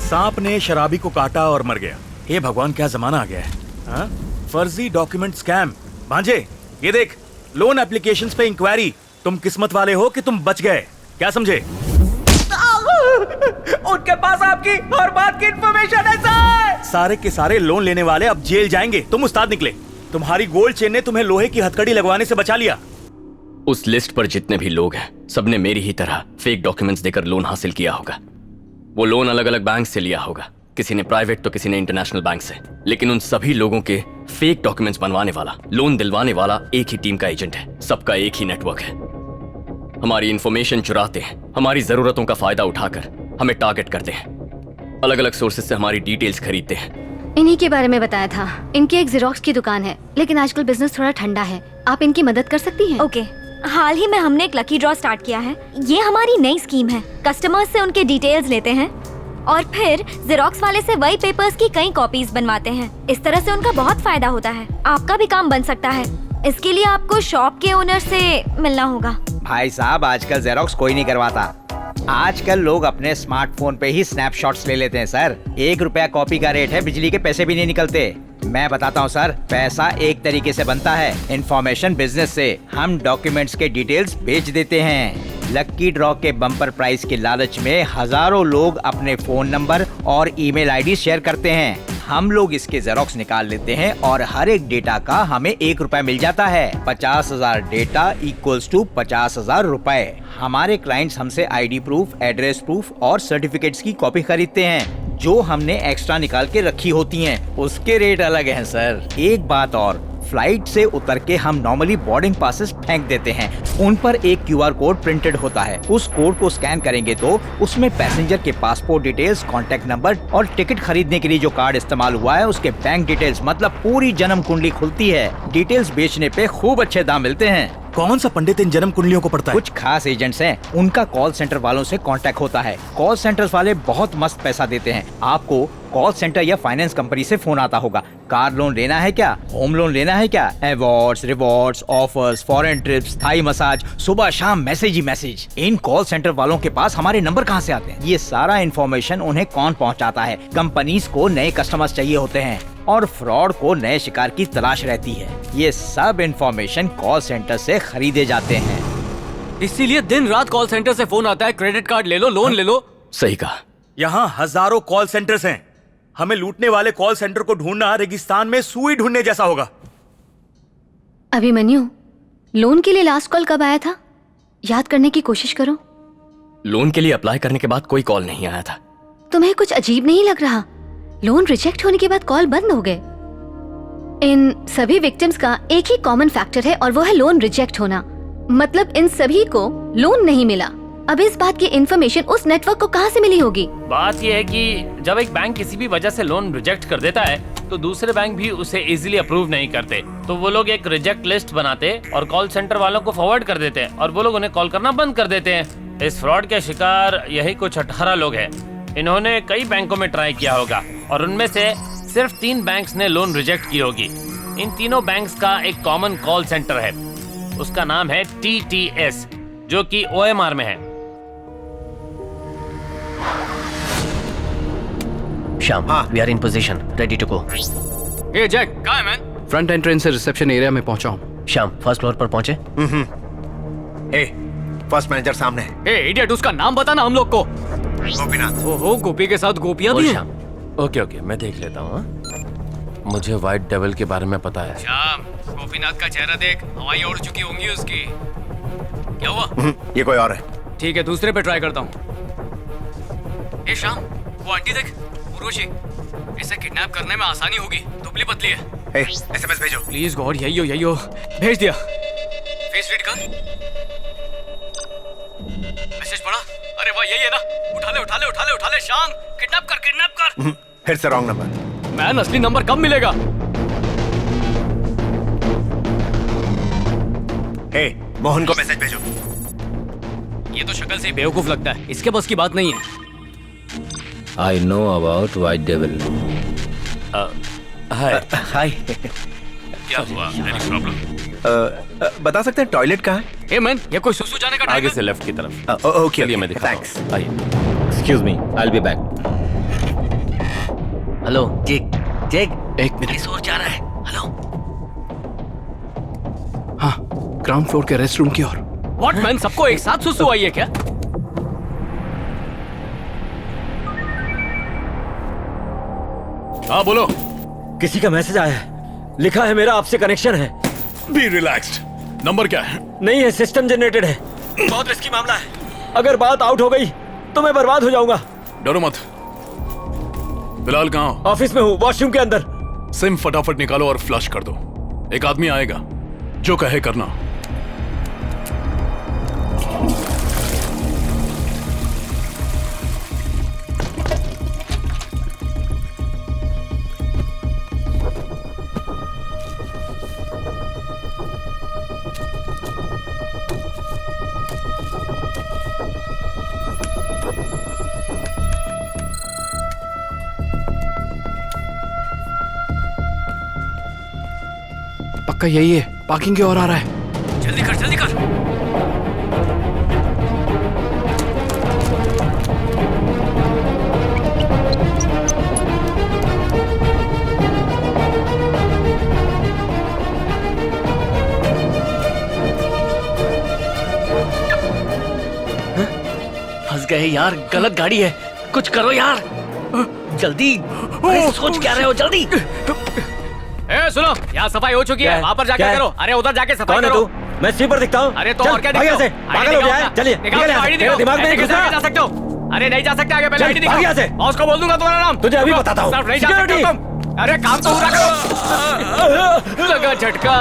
सांप ने शराबी को काटा और मर गया। हे भगवान, क्या जमाना आ गया है। हाँ? फर्जी डॉक्यूमेंट स्कैम। भांजे, ये देख, लोन एप्लीकेशंस पे इंक्वायरी। तुम किस्मत वाले हो कि तुम बच गए, क्या समझे? उनके पास आपकी और बात की इंफॉर्मेशन है सर। सारे के सारे लोन लेने वाले अब जेल जाएंगे। तुम उस्ताद निकले। तुम्हारी गोल्ड चेन ने तुम्हें लोहे की हथकड़ी लगवाने से बचा लिया। उस लिस्ट पर जितने भी लोग हैं, सबने मेरी ही तरह फेक डॉक्यूमेंट्स देकर लोन हासिल किया होगा। वो लोन अलग अलग बैंक से लिया होगा, किसी ने प्राइवेट तो किसी ने इंटरनेशनल बैंक से। लेकिन उन सभी लोगों के फेक डॉक्यूमेंट्स बनवाने वाला, लोन दिलवाने वाला एक ही टीम का एजेंट है। सबका एक ही नेटवर्क है। हमारी इंफॉर्मेशन चुराते हैं, हमारी जरूरतों का फायदा उठाकर हमें टारगेट करते हैं, अलग अलग सोर्सेज से हमारी डिटेल्स खरीदते हैं। इन्हीं के बारे में बताया था। इनकी एक जेरोक्स की दुकान है, लेकिन आजकल बिजनेस थोड़ा ठंडा है। आप इनकी मदद कर सकती हैं? ओके, हाल ही में हमने एक लकी ड्रॉ स्टार्ट किया है। ये हमारी नई स्कीम है। कस्टमर्स से उनके डिटेल्स लेते हैं और फिर जेरोक्स वाले से वही पेपर्स की कई कॉपीज बनवाते हैं। इस तरह से उनका बहुत फायदा होता है। आपका भी काम बन सकता है। इसके लिए आपको शॉप के ओनर से मिलना होगा। भाई साहब, आजकल जेरोक्स कोई नहीं करवाता। आजकल लोग अपने स्मार्टफोन पे ही स्नैपशॉट्स ले लेते हैं सर। 1 रुपया कॉपी का रेट है, बिजली के पैसे भी नहीं निकलते। मैं बताता हूँ सर, पैसा एक तरीके से बनता है, इंफॉर्मेशन बिजनेस से। हम डॉक्यूमेंट्स के डिटेल्स बेच देते हैं। लक्की ड्रॉ के बम्पर प्राइस के लालच में हजारों लोग अपने फोन नंबर और ईमेल आईडी शेयर करते हैं। हम लोग इसके जेरोक्स निकाल लेते हैं और हर एक डेटा का हमें 1 रुपया मिल जाता है। 50,000 डेटा इक्वल्स टू 50,000 रुपए। हमारे क्लाइंट्स हमसे आईडी प्रूफ, एड्रेस प्रूफ और सर्टिफिकेट्स की कॉपी खरीदते हैं, जो हमने एक्स्ट्रा निकाल के रखी होती हैं। उसके रेट अलग हैं सर। एक बात और, फ्लाइट से उतर के हम नॉर्मली बोर्डिंग पासेस फेंक देते हैं। उन पर एक QR कोड प्रिंटेड होता है। उस कोड को स्कैन करेंगे तो उसमें पैसेंजर के पासपोर्ट डिटेल्स, कॉन्टैक्ट नंबर और टिकट खरीदने के लिए जो कार्ड इस्तेमाल हुआ है उसके बैंक डिटेल्स, मतलब पूरी जन्म कुंडली खुलती है। डिटेल्स बेचने पे खूब अच्छे दाम मिलते हैं। कौन सा पंडित इन जन्म कुंडलियों को पढ़ता है? कुछ खास एजेंट्स हैं, उनका कॉल सेंटर वालों से कांटेक्ट होता है। कॉल सेंटर्स वाले बहुत मस्त पैसा देते हैं। आपको कॉल सेंटर या फाइनेंस कंपनी से फोन आता होगा, कार लोन लेना है क्या, होम लोन लेना है क्या, awards, rewards, offers, foreign trips, Thai massage, सुबह शाम मैसेज ही मैसेज। इन कॉल सेंटर वालों के पास हमारे नंबर कहाँ से आते हैं? ये सारा इन्फॉर्मेशन उन्हें कौन पहुँचाता है? कंपनीज को नए कस्टमर्स चाहिए होते हैं और फ्रॉड को नए शिकार की तलाश रहती है। ये सब इंफॉर्मेशन कॉल सेंटर से खरीदे जाते हैं। इसीलिए दिन रात कॉल सेंटर से फोन आता है, क्रेडिट कार्ड ले लो, लोन ले लो। सही कहा। यहाँ हजारों कॉल सेंटर्स हैं। हमें लूटने वाले कॉल सेंटर को ढूंढना रेगिस्तान में सुई ढूंढने जैसा होगा। अभिमन्यु, लोन के लिए लास्ट कॉल कब आया था? याद करने की कोशिश करो। लोन के लिए अप्लाई करने के बाद कोई कॉल नहीं आया था। तुम्हें कुछ अजीब नहीं लग रहा? लोन रिजेक्ट होने के बाद कॉल बंद हो गए। इन सभी विक्टिम्स का एक ही कॉमन फैक्टर है और वो है लोन रिजेक्ट होना। मतलब इन सभी को लोन नहीं मिला। अब इस बात की इंफॉर्मेशन उस नेटवर्क को कहाँ से मिली होगी? बात यह है कि जब एक बैंक किसी भी वजह से लोन रिजेक्ट कर देता है तो दूसरे बैंक भी उसे इजीली अप्रूव नहीं करते। तो वो लोग एक रिजेक्ट लिस्ट बनाते और कॉल सेंटर वालों को फॉरवर्ड कर देते हैं और वो लोग उन्हें कॉल करना बंद कर देते हैं। इस फ्रॉड के शिकार यही कुछ 18 लोग हैं। इन्होंने कई बैंकों में ट्राई किया होगा और उनमें से सिर्फ 3 बैंक्स ने लोन रिजेक्ट की होगी। इन तीनों बैंक्स का एक कॉमन कॉल सेंटर है। उसका नाम है TTS, जो कि OMR में है। Shyam, we are in position, ready to go. Hey Jack, कहाँ है मैन? फ्रंट एंट्रेंस से रिसेप्शन एरिया में पहुंचा हूँ। श्याम, फर्स्ट फ्लोर पर पहुंचे? फर्स्ट मैनेजर सामने है। हे इडियट, उसका नाम बताना हम लोग को। गोपीनाथ। ओहो, गोपी के साथ गोपियां भी हैं। ओके, मैं देख लेता हूँ। मुझे व्हाइट डेविल के बारे में पता है। श्याम, गोपीनाथ का चेहरा देख, हवाई उड़ चुकी होंगी उसकी। क्या हुआ? ये कोई और है। ठीक है, दूसरे पे ट्राई करता हूँ। ए श्याम, वो आंटी देख, उर्वशी। इसे किडनैप करने में आसानी होगी, दुबली पतली है। SMS भेजो। प्लीज गॉड, यही हो। भेज दिया। फेस रीड कर। मैसेज पढ़ा? अरे वाह, यही है ना। उठा ले श्याम, किडनैप कर। फिर से रॉन्ग नंबर। मैन, असली नंबर कब मिलेगा? मोहन को मैसेज भेजो। ये तो शक्ल से बेवकूफ लगता है, इसके बस की बात नहीं है। I know about White Devil. हाय। क्या हुआ? Any problem? बता सकते हैं टॉयलेट कहाँ है? ए मैन, ये कोई सुसु जाने का टाइम आगे है? से लेफ्ट की तरफ। ओके, चलिए मैं दिखाता हूँ। थैंक्स। आइए। Excuse me, I'll be back. Hello Jack Jack एक मिनट पुलिस और जा रहा है। हेलो हाँ ग्राउंड फ्लोर के रेस्ट रूम की ओर व्हाट मैन सबको एक साथ सुसु आई है क्या हाँ बोलो। किसी का मैसेज आया है, लिखा है मेरा आपसे कनेक्शन है। B relaxed. नंबर क्या है? नहीं है, सिस्टम जनरेटेड है। बहुत रिस्की मामला है, अगर बात आउट हो गई तो मैं बर्बाद हो जाऊंगा। डरो मत। फिलहाल कहाँ हो? ऑफिस में हूँ, वॉशरूम के अंदर। सिम फटाफट निकालो और फ्लश कर दो। एक आदमी आएगा, जो कहे करना। पक्का यही है, पार्किंग की ओर आ रहा है। जल्दी कर जल्दी कर। फंस गए यार, गलत गाड़ी है, कुछ करो यार जल्दी। अरे सोच क्या रहे हो, जल्दी। ए सुनो, यहाँ सफाई हो चुकी है, वहाँ पर जाके करो। अरे उधर जाके सफाई करो। मैं स्वीपर दिखता हूँ। अरे तो और क्या दिखाओ? पागल हो गया है? चलिए दिमाग में कैसे जा सकते हो? अरे नहीं जा सकते आगे, पहले आईडी दिखाओ। बॉस को बोल दूंगा तुम्हारा नाम। तुझे अभी बताता हूँ। नहीं जा सकते तुम। अरे काम तो पूरा करो। लगा झटका।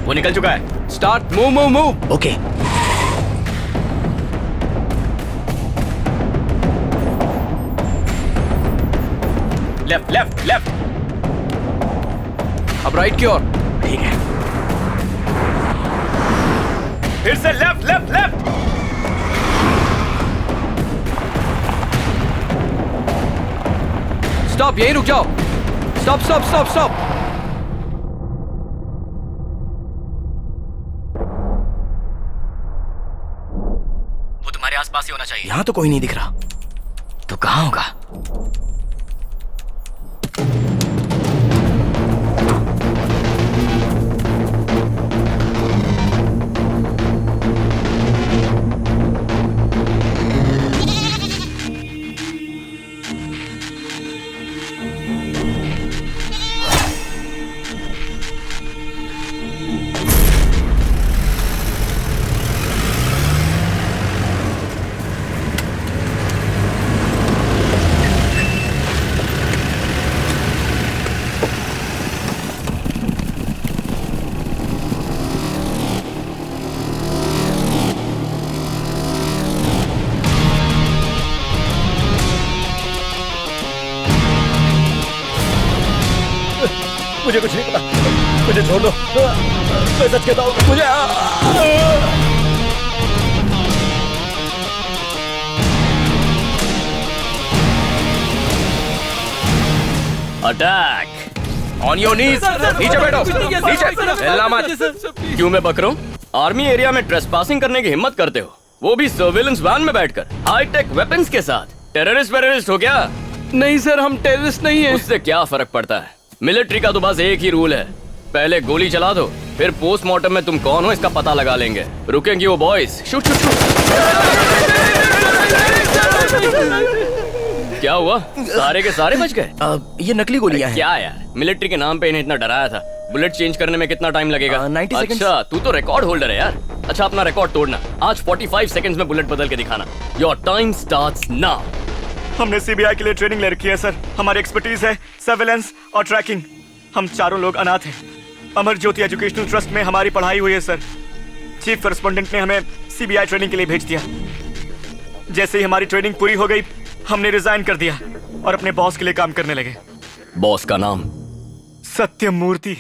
वो निकल चुका है। Start, move move move. Okay. Left left left. अब राइट की ओर। ठीक है। फिर से लेफ्ट लेफ्ट लेफ्ट। स्टॉप, यहीं रुक जाओ। Stop stop stop stop. वो तुम्हारे आसपास ही होना चाहिए। यहाँ तो कोई नहीं दिख रहा। तो कहाँ होगा? मुझे कुछ नहीं पता, मुझे छोड़ दो। मैं सच कहता हूँ, मुझे अटैक ऑन योर नीज। नीचे बैठो, नीचे हिलना मत। क्यों मैं बक रहा हूँ? आर्मी एरिया में ट्रेसपासिंग करने की हिम्मत करते हो, वो भी सर्विलेंस वैन में बैठकर, हाईटेक वेपन्स के साथ। टेररिस्ट हो क्या? नहीं सर, हम टेररिस्ट नहीं है। उससे क्या फर्क पड़ता है? मिलिट्री का तो बस एक ही रूल है, पहले गोली चला दो, फिर पोस्टमार्टम में तुम कौन हो इसका पता लगा लेंगे। रुकेंगी वो बॉयज। Shoot shoot shoot. क्या हुआ? सारे के सारे बच गए? ये नकली गोलियां हैं। क्या यार, मिलिट्री के नाम पे इन्हें इतना डराया था। बुलेट चेंज करने में कितना टाइम लगेगा? 90 सेकंड्स। अच्छा, तू तो रिकॉर्ड होल्डर है यार। अच्छा, अपना रिकॉर्ड तोड़ना। आज 45 सेकंड्स में बुलेट बदल के दिखाना। Your time starts now. हमने सीबीआई के लिए ट्रेनिंग ले रखी है सर। हमारी एक्सपर्टीज है सर्वेलेंस और ट्रैकिंग। हम चारों लोग अनाथ हैं। अमर ज्योति एजुकेशनल ट्रस्ट में हमारी पढ़ाई हुई है सर। चीफ करस्पॉन्डेंट ने हमें सीबीआई ट्रेनिंग के लिए भेज दिया। जैसे ही हमारी ट्रेनिंग पूरी हो गई, हमने रिजाइन कर दिया और अपने बॉस के लिए काम करने लगे। बॉस का नाम? सत्यमूर्ति।